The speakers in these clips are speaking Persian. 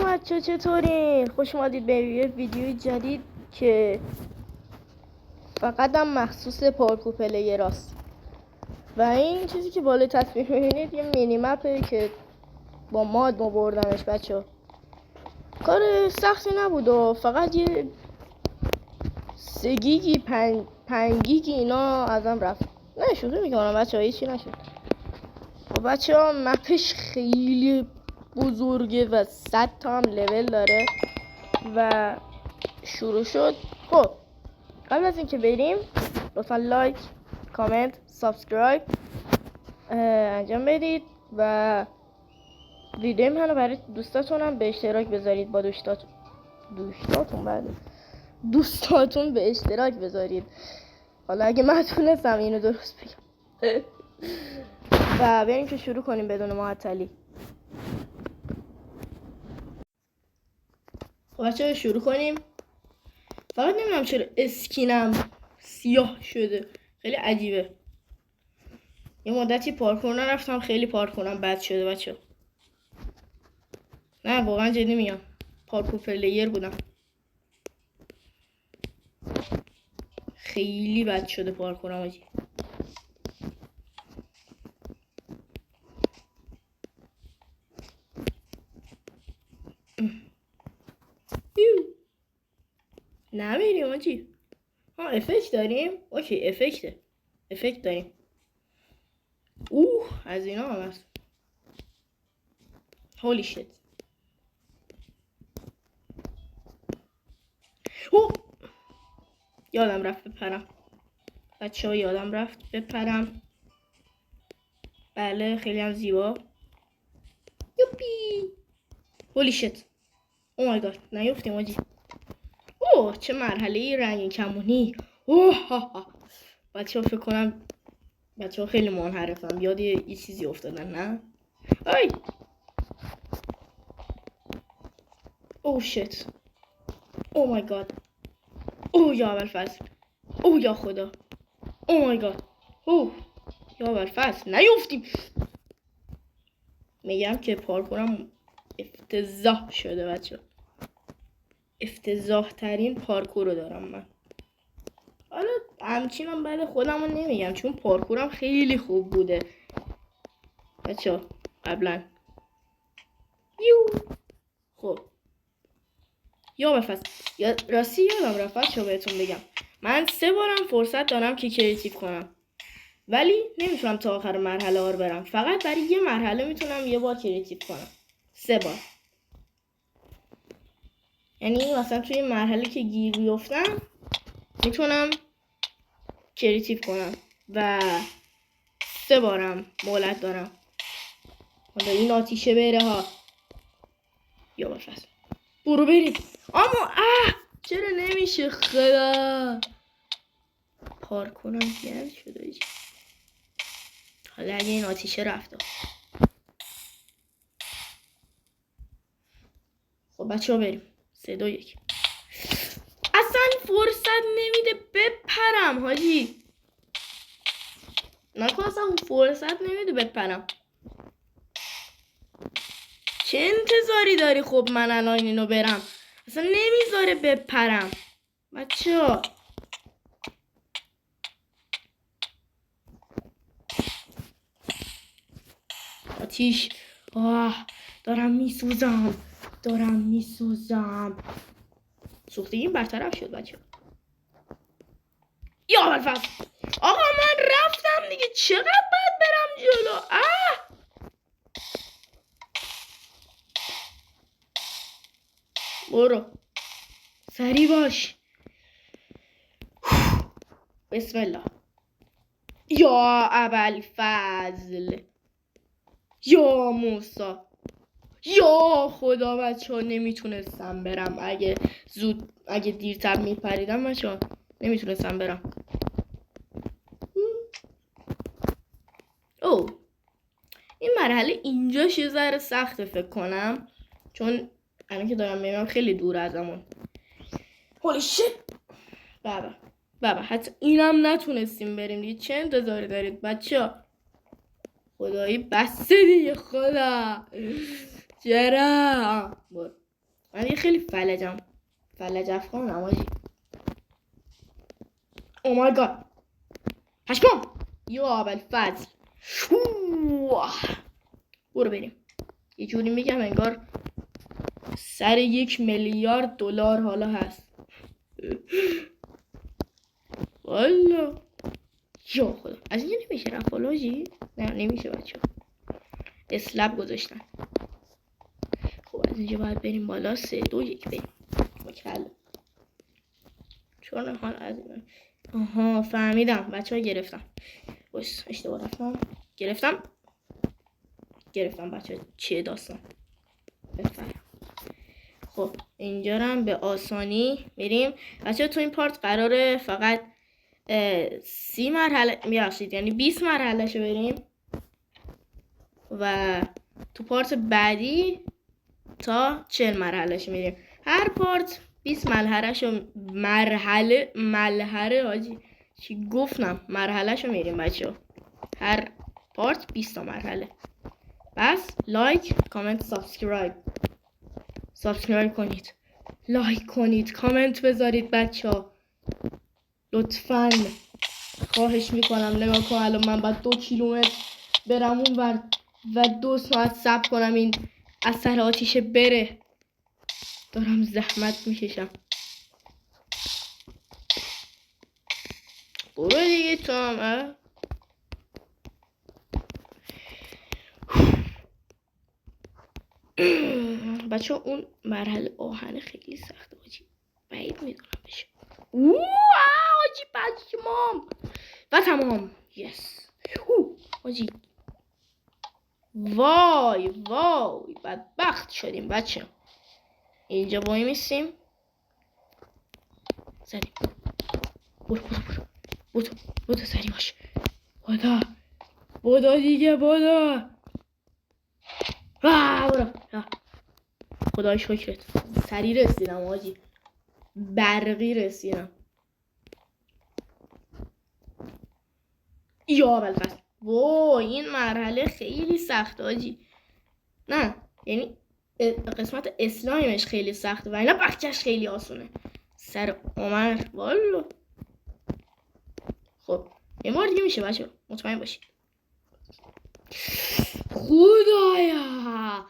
سلام بچه، چطورین؟ خوش اومدید به یه ویدیوی جدید که فقط هم مخصوص پارکور پلیر است. و این چیزی که بالا تصویر میبینید یه مینی مپه که با ماد ما بردمش بچه. کار سختی نبود و فقط یه 3 گیگی 5 گیگی اینا ازم رفت. نه شوخی میکنم بچه ها، هیچی نشد. و بچه ها مپش خیلی بزرگه و 100 تا هم لول داره و شروع شد. خب قبل از اینکه بریم لطفا لایک، کامنت، سابسکرایب انجام بدید و ویدیو منو برای دوستاتون هم به اشتراک بذارید. با دوستاتون به اشتراک بذارید. حالا اگه من تونستم اینو درست بگم. و بریم که شروع کنیم بدون معطلی. خب بچه‌ها شروع کنیم. فقط نمیدونم چرا اسکینم سیاه شده، خیلی عجیبه. یه مدتی پارکور نرفتم، خیلی پارکورم بد شده بچه. نه واقعا جدی میگم، پارکور پلیر بودم، خیلی بد شده پارکورم آجی. نمیریم آجی. افکت داریم؟ اوکی افکت داریم. از اینا هم هست. هولی شت. یادم رفت بپرم بچه ها، یادم رفت بپرم. بله خیلی هم زیبا. یوپی. هولی شت. او مای گاد، نیفتیم آجی. چه مرحله رنگین کمونی. بچه ها فکر کنم بچه ها خیلی منحرفم، یاد یه چیزی افتادن. نه آی شت. او مای گاد. یا اول فصل. یا خدا. او مای گاد. یا اول فصل نیفتیم. میگم که پارکورم افتضاح شده بچه. افتضاح ترین پارکور رو دارم من. حالا همچینم بعد خودم رو نمیگم چون پارکورم خیلی خوب بوده بچه قبلا. خب یا بفصل. راستی یادم رفت بچه بهتون بگم، من 3 بارم فرصت دارم که کریتیو کنم ولی نمیتونم تا آخر مرحله ها رو برم. فقط برای یه مرحله میتونم یه بار کریتیو کنم. 3 بار. یعنی مثلا توی مرحله که گیر بیفتم میتونم کریتیو کنم و 3 بارم مهلت دارم. حالا این آتیشه بره ها. یا بفصل. برو بریم. اما چرا نمیشه خدا. پارکورم گرد شده. حالا اگه این آتیشه رفته. خب بچه ها بریم. 3 2 1. اصلا فرصت نمیده بپرم حاجی. نکن اصلا فرصت نمیده بپرم. چه انتظاری داری؟ خب من الان اینو برم اصلا نمیذاره بپرم بچه ها. آتیش. دارم میسوزم. سوختگی برطرف شد بچه. یا الفصل. آقا من رفتم دیگه، چقدر باید برم جلو. برو سریع باش. بسم الله. یا ابوالفضل. یا موسی. یا خدا بچه ها نمیتونستم برم. اگه دیرتر میپریدم بچه ها نمیتونستم برم. این مرحله اینجاش یه ذره سخته فکر کنم چون الان که دارم میرم خیلی دور ازمون. هولی شت. بابا حتی اینم نتونستیم بریم دیگه. چه انتظاری دارید بچه ها؟ خدایی بسته دیگه. خدا چرا؟ من دیگه خیلی فلج افغانم آجی. او مای گاد پشمام یا اول فضل برو بریم. یه جوری میگم انگار سر 1,000,000,000 دلار حالا هست. والا یا خدا از اینجا نمیشه رفت بالا جی؟ نه نمیشه بچه اسلب گذاشتن. خب از اینجا باید بریم بالا 3 2 1 بریم مکل چون حال از این. آها فهمیدم بچه ها گرفتم. بس اشتباه رفتم. گرفتم بچه ها چیه داستان بفرم. خب اینجا هم به آسانی میریم بچه ها. تو این پارت قراره فقط 30 مرحله میرسید یعنی 20 مرحله شو بریم و تو پارت بعدی تا 40 مرحله شو میریم. هر پارت 20 مرحله آجی چی گفتم مرحله شو میریم بچه ها. هر پارت 20 تا مرحله. بس لایک کامنت سابسکرایب کنید، لایک کنید، کامنت بذارید بچه ها لطفاً خواهش میکنم. نگاه کن الان من باید 2 کیلومتر برم اون ور و 2 ساعت صبر کنم این اثر آتیشه بره. دارم زحمت میکشم. برو دیگه تو هم بچه اون مرحله آهن خیلی سخته آجی بعید میدونم بشه. آجی پشمام و تمام یس آجی. وای بدبخت شدیم بچه. اینجا وای میسیم زدیم. برو سری باش. بودا دیگه بودا. برو خدای شکرت سری رسیدم آجی برقی رسیدم. یا بلفصل وای این مرحله خیلی سخت آجی. نه یعنی قسمت اسلایمش خیلی سخته و اینا بخچش خیلی آسونه. سر عمر والو. خب یه بار دیگه میشه بچه مطمئن باشید. خدایا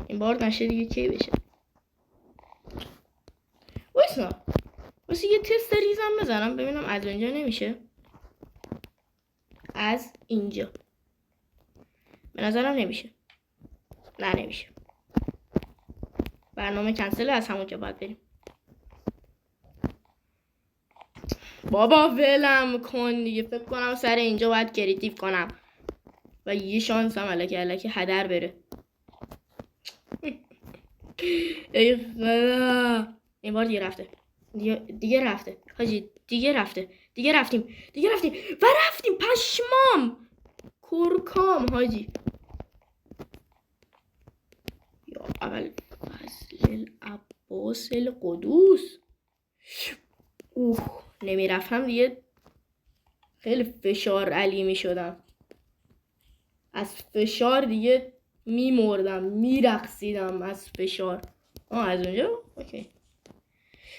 این بار نشه دیگه کی بشه. واسه یه تست ریزم بزنم ببینم از اینجا نمیشه. از اینجا به نظرم نمیشه. نه نمیشه. برنامه کنسل. از همونجا باید بریم. بابا ولم کن دیگه. فکر کنم سر اینجا باید کریتیو کنم و یه شانس هم الکی هدر بره. ای خدا این بار دیگه رفته حاجی. دیگه رفتیم و رفتیم پشمام کورکام حاجی. یا اول فضل العباس القدوس. نمیرفتم دیگه خیلی فشار علی میشدم. از فشار دیگه میمردم میرقصیدم از فشار. از اونجا اوکی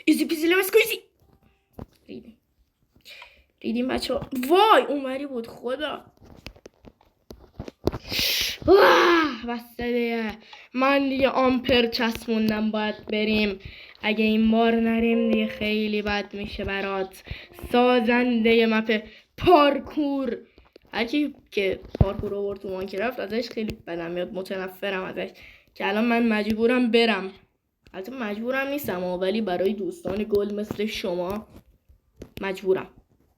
ایزی پیزی لمس کویزی. ریدیم بچه ها. وای اونوری بود خدا. بسته دیگه من دیگه آمپر چسبوندم باید بریم. اگه این بار نریم دیگه خیلی بد میشه برات. سازنده مپ پارکور هرکی که پارکور رو برد تو ماینکرافت ازش خیلی بدم میاد. متنفرم ازش که الان من مجبورم برم. البته مجبورم نیستم ولی برای دوستان گل مثل شما مجبورم.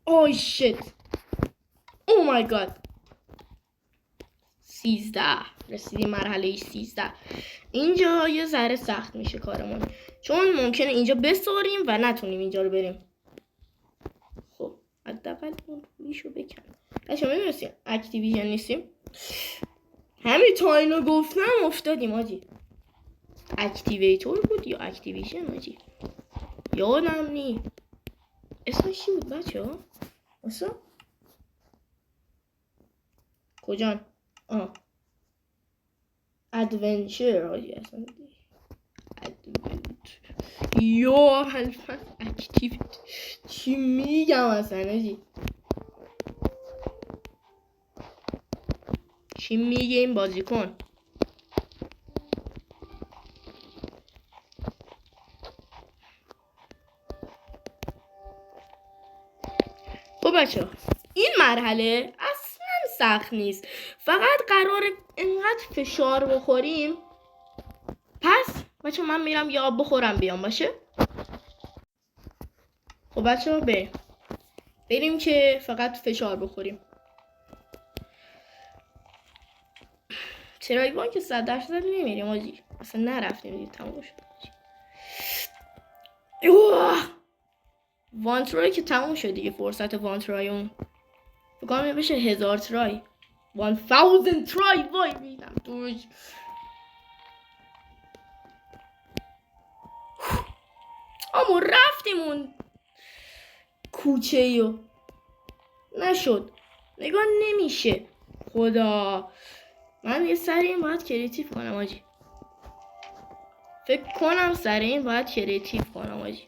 اوه شت او مای گاد 13 رسیدیم مرحله 13. اینجا یه ذره سخت میشه کارمون چون ممکنه اینجا بساریم و نتونیم اینجا رو بریم. خب حداقل اون رویشو بکن. شما میدونستیم اکتیویژن نیستیم. همین تا اینو گفتم افتادیم آجی. اکتیویتور بود یا اکتیویژن آجی یادم نی. اسمش چی بود بچه ها؟ اصلا کجان؟ ادونچر آجی اصلا یا حلفت اکتیویت چی میگم اصلا آجی چی میگه این بازیکن خب بچه این مرحله اصلا سخت نیست فقط قراره انقدر فشار بخوریم پس بچه من میرم یه آب بخورم بیام باشه خب بچه بریم که فقط فشار بخوریم ترایبان که 100% نمیریم آجی اصلا نرفتیم دیگه تموم شد وان ترای که تموم شد دیگه فرصت وان ترای اون بکنم بشه 1000 ترای 1000 ترای وای میدم توش اما رفتیم اون کوچه ایو نشد نگاه نمیشه خدا من یه سر این باید کریتیو کنم آجی فکر کنم سر این باید کریتیو کنم آجی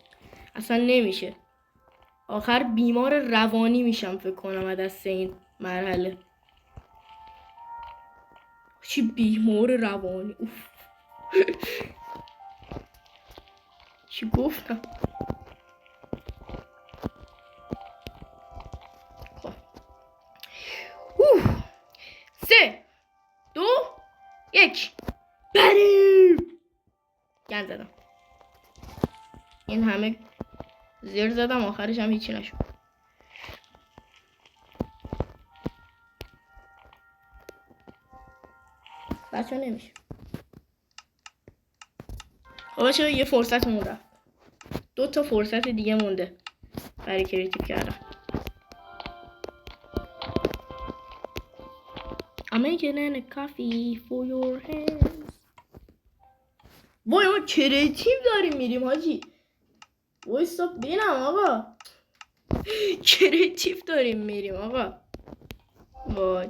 اصلا نمیشه آخر بیمار روانی میشم فکر کنم از دست این مرحله چی بیمار روانی اوف. چی گفتم خب 3 2 1 بریم گند زدم این همه زیر زدم آخرش هم هیچی نشد بچه نمیشه خب بچه یه فرصت مونده 2 تا فرصت دیگه مونده برای کریتیو کردم I'm making a coffee for your hands وای ما کریتیو داریم میریم حاجی وای استاپ بینم آقا کریتیو داریم میریم آقا وای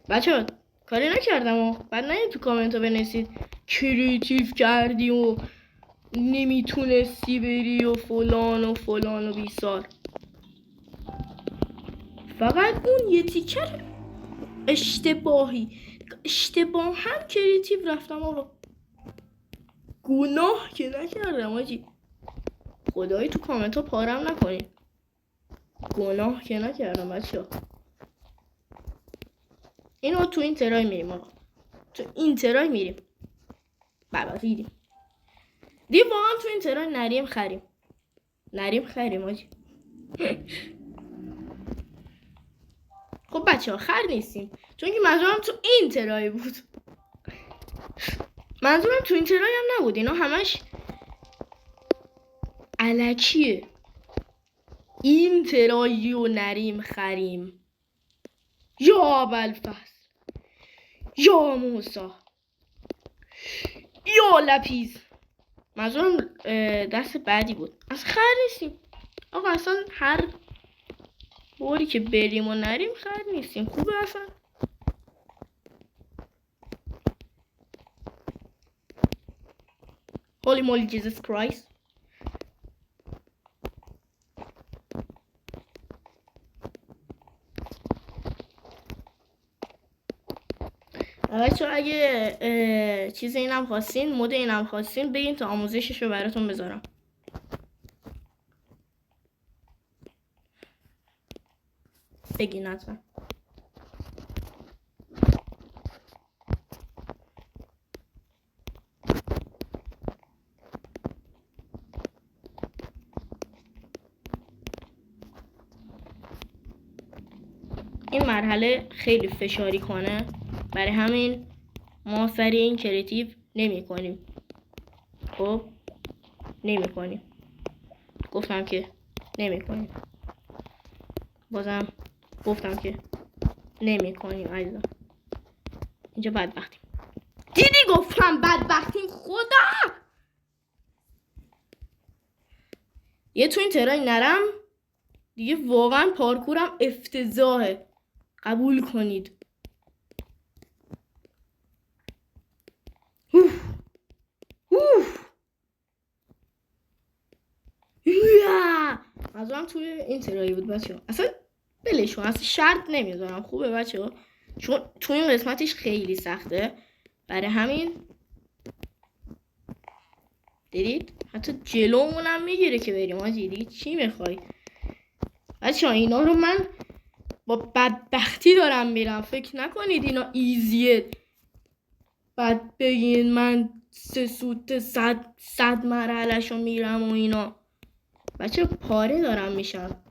بچه ها کاری نکردم و بعد نه تو کامنت ها بنویسید کریتیو کردی و نمیتونستی بری و فلان و فلان و بیسار فقط اون یه تیکر اشتباه هم کریتیو رفتم آقا گناه که نکردم آجی خدایی تو کامنت ها پارم نکنین گناه که نکردم بچه ها اینو تو این ترای میریم آقا تو این ترای میریم بابا ریدیم دیگه واقعا تو این ترای نریم خریم آجی خب بچه ها خر نیستیم چون که منظورم تو این ترای بود منظورم تو این ترای هم نبود اینا همش الکیه این ترایی و نریم خریم یا ابوالفضل یا موسی یا لپیز منظورم دست بعدی بود از خر نیستیم آقا اصلا هر باری که بریم و نریم خر نیستیم خوبه اصلا Holy moly Jesus Christ بچه اگه چیز اینم خواستین مود اینم خواستین بگین تا آموزشش رو براتون بذارم بگین حتما این مرحله خیلی فشاری کنه برای همین ما سر این کریتیو نمی کنیم خب نمی کنیم گفتم که نمی کنیم بازم گفتم که نمی کنیم عزیزم اینجا بدبختیم دیدی گفتم بدبختیم خدا یه تو این ترای نرم دیگه واقعا پارکورم افتضاحه قبول کنید منظورم توی این ترایی بود بچه ها. اصلا بلش کن، اصلا شرط نمیذارم. خوبه بچه ها، چون توی این قسمتش خیلی سخته. برای همین دیدید حتی جلومونم میگیره که بریم آجی. دیگه چی میخوای بچه ها؟ اینا رو من با بدبختی دارم میرم. فکر نکنید اینا ایزیه بعد بگین من 3 سوت 100 مرحله‌شو میرم و اینا. بچه پاره دارم میشم.